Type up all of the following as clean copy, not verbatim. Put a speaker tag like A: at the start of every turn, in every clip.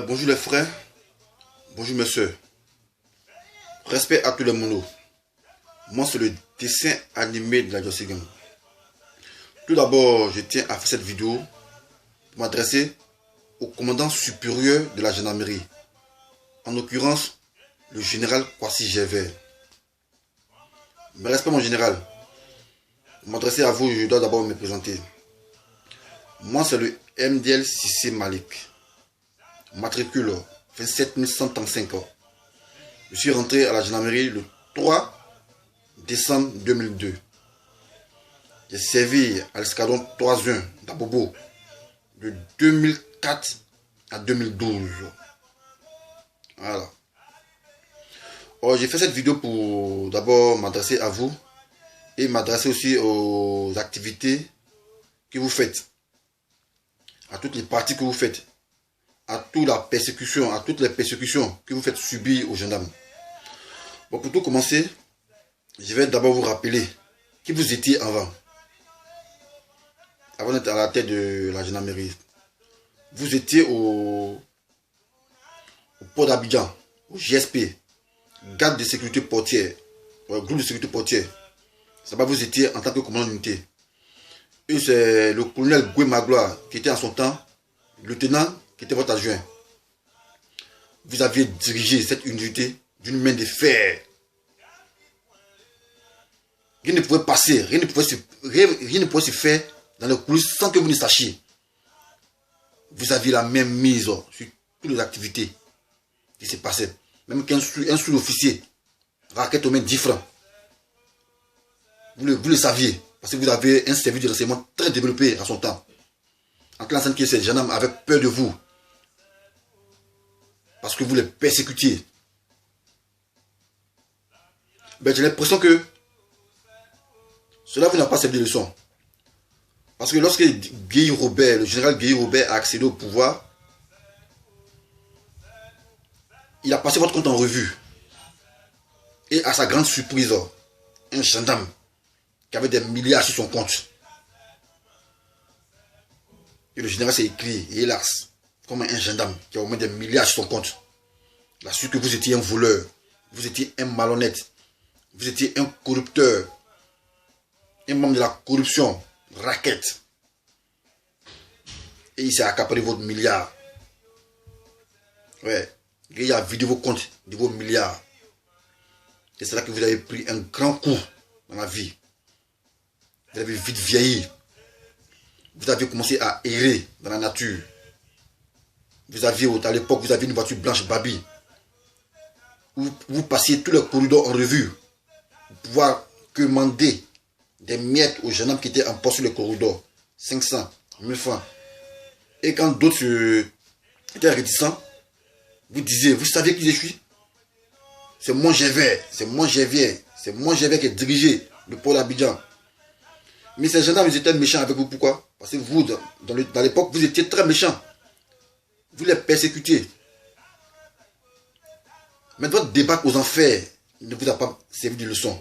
A: Bonjour les frères, bonjour mes soeurs. Respect à tous les monos. Moi, c'est le dessin animé de la José Gang. Tout d'abord, je tiens à faire cette vidéo pour m'adresser au commandant supérieur de la gendarmerie. En l'occurrence, le général Kwasi Gervais. Mais respect mon général. Pour m'adresser à vous, je dois d'abord me présenter. Moi, c'est le MDL Sissé Malik. Matricule 27135. Je suis rentré à la gendarmerie le 3 décembre 2002. J'ai servi à l'escadron 3-1 d'Abobo de 2004 à 2012. Voilà. Alors, j'ai fait cette vidéo pour d'abord m'adresser à vous et m'adresser aussi aux activités que vous faites, à toutes les parties que vous faites, à toutes les persécutions que vous faites subir aux gendarmes. Bon, pour tout commencer, je vais d'abord vous rappeler qui vous étiez avant d'être à la tête de la gendarmerie. Vous étiez au port d'Abidjan, au GSP, garde de sécurité portière, groupe de sécurité portière. Ça va, vous étiez en tant que commandant d'unité. Et c'est le colonel Goué Magloire qui était en son temps, le lieutenant qui était votre adjoint. Vous aviez dirigé cette unité d'une main de fer. Rien ne pouvait passer, rien ne pouvait se faire dans le coulisses sans que vous ne sachiez. Vous aviez la même mise sur toutes les activités qui se passaient. Même qu'un sous-officier raquette aux mains 10 francs. Vous le saviez, parce que vous avez un service de renseignement très développé à son temps. En classe que ces gendarmes avaient peur de vous. Parce que vous les persécutiez. Ben, j'ai l'impression que cela vous n'a pas servi de leçon. Parce que lorsque le général Guy Robert a accédé au pouvoir, il a passé votre compte en revue. Et à sa grande surprise, un gendarme qui avait des milliards sur son compte. Et le général s'est écrit, et hélas, comme un gendarme qui a au moins des milliards sur son compte. Il a su que vous étiez un voleur, vous étiez un malhonnête, vous étiez un corrupteur, un membre de la corruption, raquette. Et il s'est accaparé votre milliard. Ouais, il a vidé vos comptes de vos milliards. Et c'est là que vous avez pris un grand coup dans la vie. Vous avez vite vieilli. Vous avez commencé à errer dans la nature. À l'époque, vous aviez une voiture blanche Babi. Vous passiez tous les corridors en revue pour pouvoir commander des miettes aux gendarmes qui étaient en poste sur les corridors. 500, 1000 francs. Et quand d'autres étaient réticents, vous saviez qui je suis? C'est moi Gervais, c'est moi Gervais qui ai dirigé le port d'Abidjan. Mais ces gendarmes, ils étaient méchants avec vous. Pourquoi? Parce que vous, dans l'époque, vous étiez très méchants. Vous les persécutiez. Mais votre débat aux enfers ne vous a pas servi de leçon.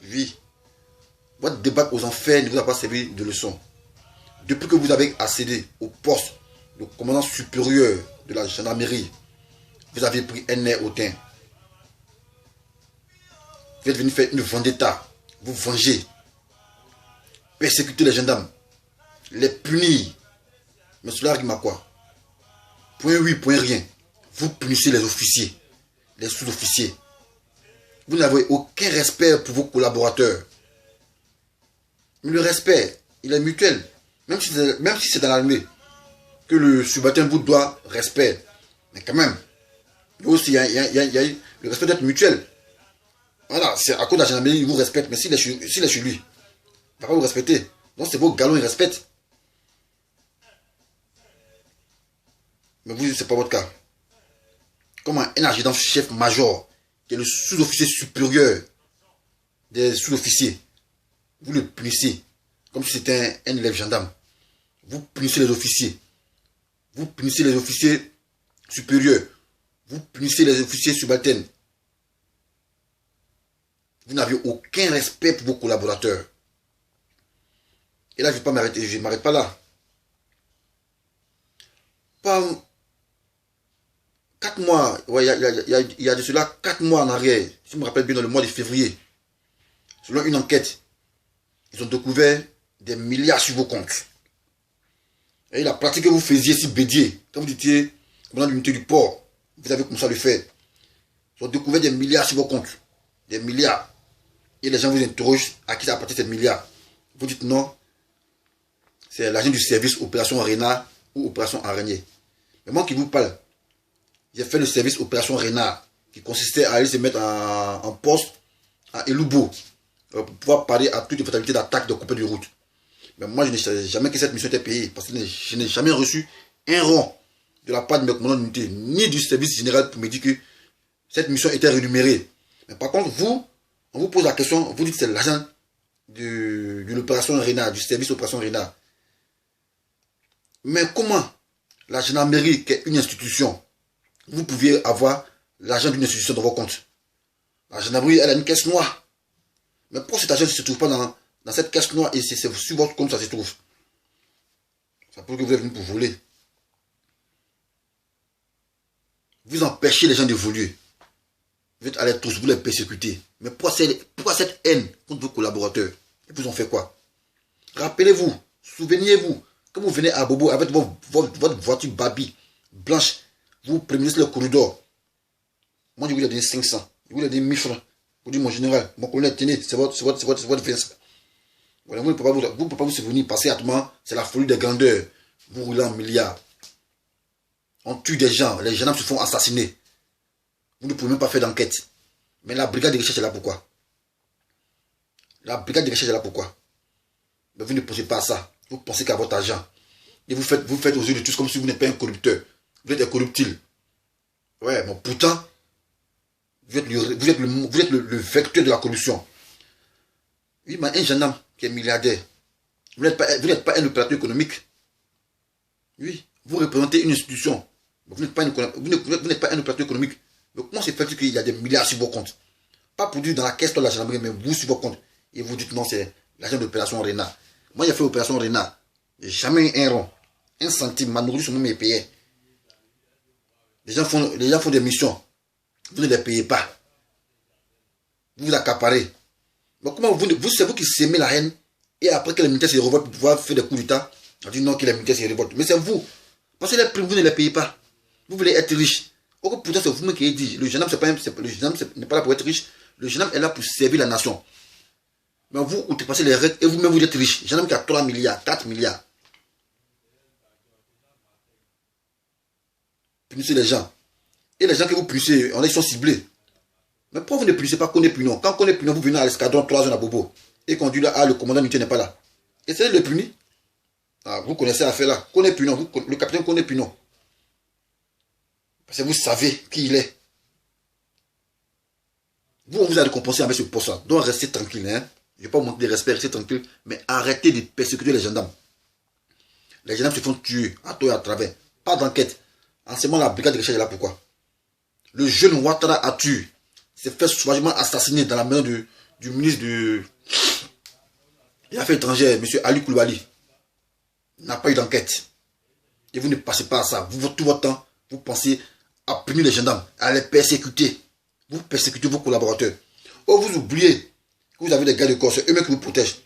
A: Oui. Votre débat aux enfers ne vous a pas servi de leçon. Depuis que vous avez accédé au poste de commandant supérieur de la gendarmerie, vous avez pris un air hautain. Vous êtes venu faire une vendetta. Vous venger. Persécuter les gendarmes. Les punir. Mais cela rime à quoi? Point oui, point rien. Vous punissez les officiers. Les sous-officiers. Vous n'avez aucun respect pour vos collaborateurs. Mais le respect, il est mutuel. Même si c'est dans l'armée que le subalterne vous doit respect. Mais quand même, aussi, il y a le respect d'être mutuel. Voilà, c'est à cause de la gendarmerie, il vous respecte. Mais s'il est chez lui, il ne va pas vous respecter. Donc c'est vos galons, il respecte. Mais vous, ce n'est pas votre cas. Comme un adjudant-chef-major, qui est le sous-officier supérieur des sous-officiers, vous le punissez comme si c'était un élève gendarme. Vous punissez les officiers. Vous punissez les officiers supérieurs. Vous punissez les officiers subalternes. Vous n'avez aucun respect pour vos collaborateurs. Et là, je ne vais pas m'arrêter. Je ne m'arrête pas là. 4 mois, ouais, il y a de cela 4 mois en arrière, si je me rappelle bien, dans le mois de février, selon une enquête, ils ont découvert des milliards sur vos comptes. Et la pratique que vous faisiez si bédier, quand vous étiez dans l'unité du port, vous avez commencé à le faire. Ils ont découvert des milliards sur vos comptes. Des milliards. Et les gens vous interrogent à qui ça appartient ces milliards. Vous dites non, c'est l'agent du service Opération Renard ou Opération Araignée. Mais moi qui vous parle, j'ai fait le service Opération Renard qui consistait à aller se mettre en poste à Elubo pour pouvoir parler à toutes les fatalités d'attaque de coupure de route. Mais moi, je n'ai jamais que cette mission était payée parce que je n'ai jamais reçu un rond de la part de mes commandants d'unité ni du service général pour me dire que cette mission était rémunérée. Mais par contre, vous, on vous pose la question, vous dites que c'est l'agent de l'opération Renard, du service Opération Renard. Mais comment la gendarmerie, qui est une institution, vous pouviez avoir l'argent d'une institution dans vos comptes? La gendarmerie, elle a une caisse noire. Mais pourquoi cet argent ne se trouve pas dans cette caisse noire et c'est sur votre compte que ça se trouve? Ça peut que vous êtes venu pour voler. Vous empêchez les gens de voler. Vous êtes allés tous, vous les persécutez. Mais pourquoi cette haine contre vos collaborateurs? Ils vous ont fait quoi? Rappelez-vous, souvenez-vous, quand vous venez à Bobo avec votre voiture Babi blanche, vous prenez le corridor. Moi, je vous ai donné 500. Je vous ai donné 1000 francs. Vous dites, mon général, mon colonel, tenez, c'est votre défense. Voilà, vous ne pouvez pas vous souvenir, parce qu'actuellement, c'est la folie des grandeurs. Vous roulez en milliards. On tue des gens, les gendarmes se font assassiner. Vous ne pouvez même pas faire d'enquête. Mais la brigade de recherche est là pourquoi? La brigade de recherche est là pourquoi? Mais vous ne pensez pas à ça. Vous pensez qu'à votre argent. Et vous faites aux yeux de tous comme si vous n'êtes pas un corrupteur. Vous êtes incorruptible. Ouais, mais pourtant, vous êtes le vecteur de la corruption. Oui, mais un gendarme qui est milliardaire, vous n'êtes pas un opérateur économique. Oui, vous représentez une institution. Vous n'êtes pas un opérateur économique. Mais comment c'est fait qu'il y a des milliards sur vos comptes? Pas produit dans la caisse de la gendarmerie, mais vous sur vos comptes. Et vous dites non, c'est l'agent d'opération Renard. Moi, j'ai fait opération Renard. J'ai jamais eu un rond. Un centime, ma nourriture, moi, me payait. Les gens font des missions. Vous ne les payez pas. Vous vous accaparez. Mais comment c'est vous qui sémez la haine et après que les militaires se révoltent pour pouvoir faire des coups d'État, on dit non que les militaires se révoltent. Mais c'est vous. Parce que les primes, vous ne les payez pas. Vous voulez être riche. Pourtant, c'est vous-même qui avez dit. Le gendarme, n'est pas là pour être riche. Le gendarme est là pour servir la nation. Mais vous outrepassez les règles et vous-même vous êtes riche. Le gendarme qui a 3 milliards, 4 milliards. Punissez les gens. Et les gens que vous punissez, ils sont ciblés. Mais pourquoi vous ne punissez pas Koné Punon? Quand Koné Punon, vous venez à l'escadron 3 zones à Bobo et qu'on dit là, le commandant d'unité n'est pas là. Essayez de le punir. Ah, vous connaissez l'affaire là. Koné Punon, le capitaine Koné Punon. Parce que vous savez qui il est. Vous, on vous a récompensé avec ce poste-là. Donc restez tranquille. Hein? Je ne vais pas vous manquer de respect, restez tranquille. Mais arrêtez de persécuter les gendarmes. Les gendarmes se font tuer à tort et à travers. Pas d'enquête. En ce moment, la brigade de recherche est là pourquoi? Le jeune Ouattara a tué. S'est fait sauvagement assassiner dans la maison du ministre des Affaires étrangères, M. Ali Koulibaly. Il n'a pas eu d'enquête. Et vous ne passez pas à ça. Tout votre temps, vous pensez à punir les gendarmes, à les persécuter. Vous persécutez vos collaborateurs. Oh, vous oubliez que vous avez des gars de corps, c'est eux-mêmes qui vous protègent.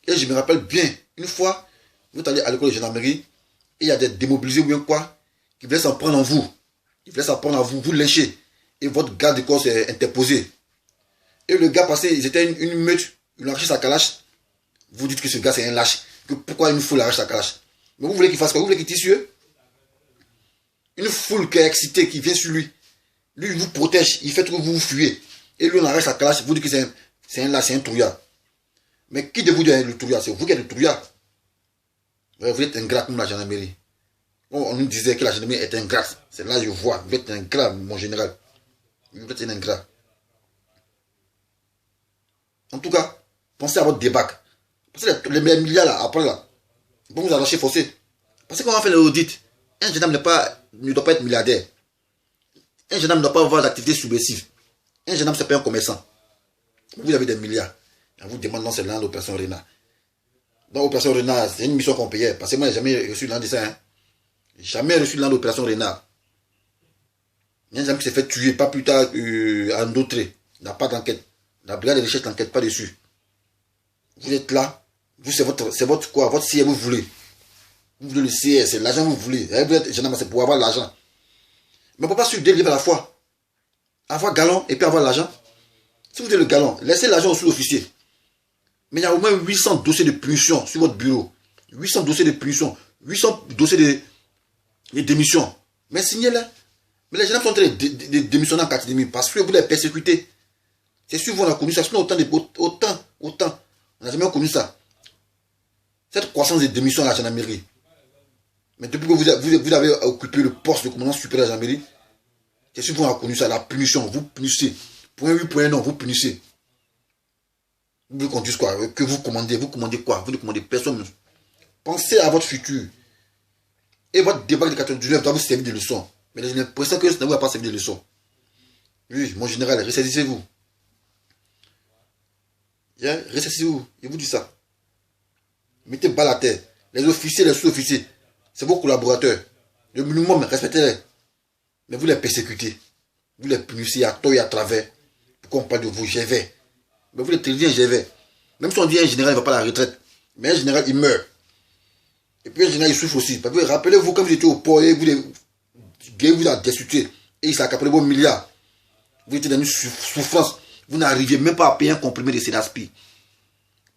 A: Et je me rappelle bien, une fois, vous êtes allé à l'école de gendarmerie, et il y a des démobilisés ou bien quoi, qui voulaient s'en prendre en vous. Ils voulaient s'en prendre à vous, vous lyncher. Et votre garde de corps s'est interposé. Et le gars passé, ils étaient une meute, il a arraché sa calache. Vous dites que ce gars c'est un lâche. Que pourquoi il nous faut l'arracher sa calache? Mais vous voulez qu'il fasse quoi? Vous voulez qu'il tire sur eux? Une foule qui est excitée, qui vient sur lui. Lui, il vous protège, il fait que vous vous fuyez. Et lui, on arrache sa calache, vous dites que c'est un lâche, c'est un trouillard. Mais qui de vous dit le trouillard? C'est vous qui êtes le trouillard. Vous êtes ingrat comme la gendarmerie. On nous disait que la gendarmerie est ingrate. C'est là que je vois. Vous êtes ingrat, mon général. Vous êtes un ingrat. En tout cas, pensez à votre débac. Parce que les milliards là, après là, vont vous arracher forcé. Parce que quand on fait l'audit, un gendarme ne doit pas être milliardaire. Un gendarme ne doit pas avoir d'activité subversive. Un gendarme, c'est pas un commerçant. Vous avez des milliards. On vous demande non, c'est l'un de l'opération Renard. Dans l'opération Renard, c'est une mission qu'on payait. Parce que moi, je n'ai jamais reçu l'un de ça. Hein. Jamais reçu l'un de l'opération Renard. Il y a un gendarme qui s'est fait tuer, pas plus tard à Ndotré. Il n'a pas d'enquête. La brigade de recherche n'enquête pas dessus. Vous êtes là. Vous, c'est votre quoi? Votre CR, vous voulez. Vous voulez le CR, c'est l'argent que vous voulez. Vous êtes gendarme, c'est pour avoir l'argent. Mais on ne peut pas suivre deux livres à la fois. Avoir galon et puis avoir l'argent. Si vous avez le galon, laissez l'argent au sous-officier. Mais il y a au moins 800 dossiers de punition sur votre bureau. 800 dossiers de punition. 800 dossiers de démission. Mais signez-les. Mais les gendarmes sont en train de démissionner en catégorie parce que vous les persécutez. C'est sûr, vous en avez connu ça. Sinon, autant. On n'a jamais connu ça. Cette croissance de démission à la gendarmerie. Mais depuis que vous avez occupé le poste de commandant supérieur de la gendarmerie, c'est sûr, vous en avez connu ça. La punition, vous punissez. Point oui, point non, vous punissez. Vous voulez qu'on dise quoi? Que vous commandez quoi? Vous ne commandez personne. Pensez à votre futur. Et votre débat de 99 doit vous servir de leçon. Mais j'ai l'impression que ça ne va pas servir de leçon. Oui, mon général, ressaisissez-vous. Ressaisissez-vous. Je vous dis ça. Mettez balle à terre. Les officiers, les sous-officiers, c'est vos collaborateurs. Le minimum, respectez-les. Mais vous les persécutez. Vous les punissez à tort et à travers. Pourquoi on parle de vous? J'y vais. Mais vous les traitez, j'y vais. Même si on dit un général, il ne va pas à la retraite. Mais un général, il meurt. Et puis un général, il souffre aussi. Parce que rappelez-vous, quand vous étiez au port, vous a destitué. Et il s'est accaparé vos milliards. Vous étiez dans une souffrance. Vous n'arriviez même pas à payer un comprimé de Sénaspi.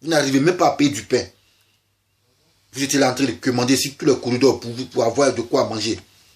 A: Vous n'arrivez même pas à payer du pain. Vous étiez là en train de commander sur tous les corridors pour avoir de quoi manger.